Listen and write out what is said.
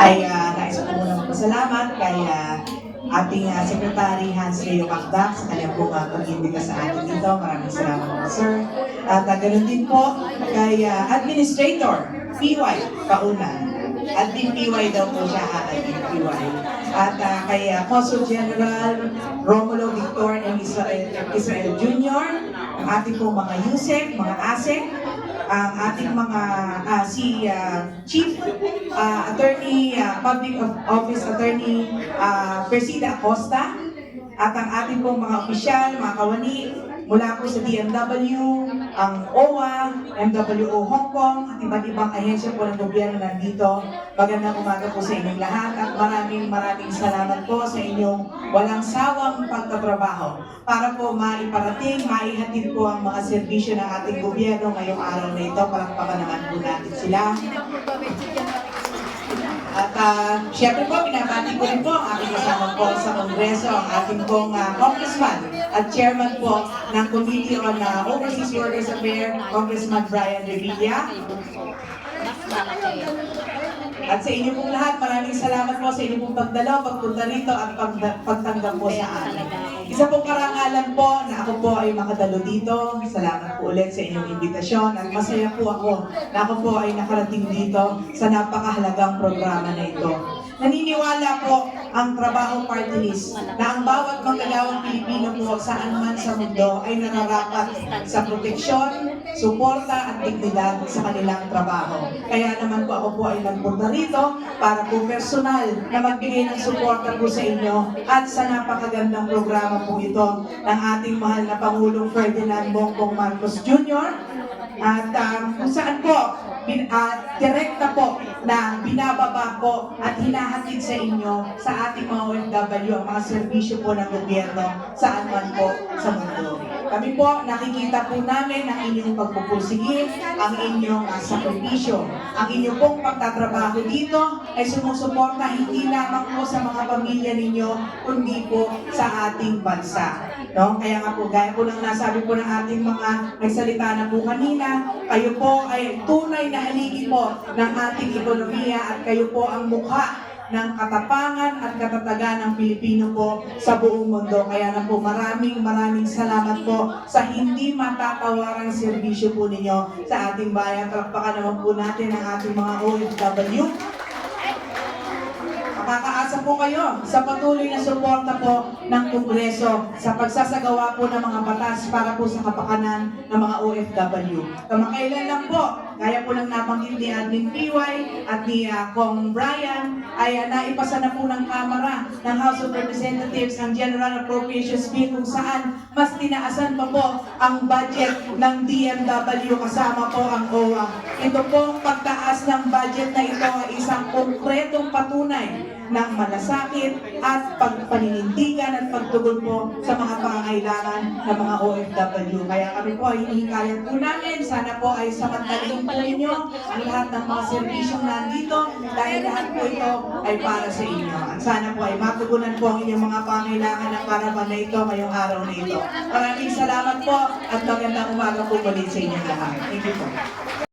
ay nais ko muna magpasalamat kay ating Secretary Hans Leo Macdac sa kanyang pong pag-imbita sa atin dito. Maraming salamat po, sir. At ganoon din po kay Administrator PY Kaunan. Admin PY daw po siya, Admin PY. At kay Consul General Romulo Victor M. Israel Jr., ang ating pong mga USEC, mga ASEC, ang ating mga Chief Attorney, Public Office Attorney Persida Acosta, at ang ating pong mga opisyal, mga kawani, mula po sa DMW, ang OWA, MWO Hong Kong, at iba't ibang ahensya po ng gobyerno nandito. Magandang umaga po sa inyong lahat at maraming salamat po sa inyong walang sawang pagtatrabaho para po maiparating, maihatid po ang mga serbisyo ng ating gobyerno ngayong araw na ito. Palakpakan naman po natin sila. At syempre po, pinabati ko rin po ang aking kasama po sa Kongreso, ang ating pong Congressman at Chairman po ng Committee on Overseas Workers Affairs, Congressman Brian Revilla. At sa inyo pong lahat, maraming salamat po sa inyo pong pagdalo, pagpunta rito at pagtanggap po sa amin. Isa pong karangalan po na ako po ay makadalo dito. Salamat po ulit sa inyong imbitasyon at masaya po ako na ako po ay nakarating dito sa napakahalagang programa na ito. Naniniwala po ang Trabaho Party List na ang bawat manggagawang Pilipino po saan man sa mundo ay nararapat sa proteksyon, suporta at dignidad sa kanilang trabaho. Kaya naman po ako po ay nagpunta rito para po personal na magbigay ng suporta po sa inyo at sa napakagandang programa po ito ng ating mahal na Pangulong Ferdinand Bongbong Marcos Jr. At kung saan po, direkta po na binababa po at hinahatid sa inyo sa ating mga OFW ang mga serbisyo po ng gobyerno saan man po sa mundo. Kami po, nakikita po namin ang inyong pagpupursigin, ang inyong sakripisyo. Ang inyong pong pagtatrabaho dito ay sumusuporta hindi lamang po sa mga pamilya ninyo, kundi po sa ating bansa. No? Kaya nga po, gaya po lang nasabi po ng ating mga nagsalita na po kanina, kayo po ay tunay na haligi po ng ating ekonomiya at kayo po ang mukha ng katapangan at katatagan ng Pilipino po sa buong mundo. Kaya na po maraming salamat po sa hindi matatawarang serbisyo po ninyo sa ating bayan. Palakpakan naman po natin ang ating mga OFW. Makakaasa po kayo sa patuloy na suporta po ng Kongreso sa pagsasagawa po ng mga batas para po sa kapakanan ng mga OFW. Kamakailan lang po, gaya po ng nabanggit ni Admin PY at ni Kong Brian, ay naipasa na po ng Kamara ng House of Representatives ang General Appropriations Bill kung saan mas tinaasan pa po ang budget ng DMW kasama po ang OWA. Ito pong pagtaas ng budget na ito ay isang konkretong patunay ng malasakit at pagpaninindigan at pagtugon po sa mga pangangailangan ng mga OFW. Kaya kami po ay hinihikayat po namin, sana po ay samantalin po ninyo ang lahat ng mga serbisyong nandito dahil lahat po ito ay para sa inyo. At sana po ay matugunan po ang inyong mga pangangailangan ng karaman na ito ngayong araw na ito. Maraming salamat po at magandang umaga po ulit sa inyong lahat. Thank you po.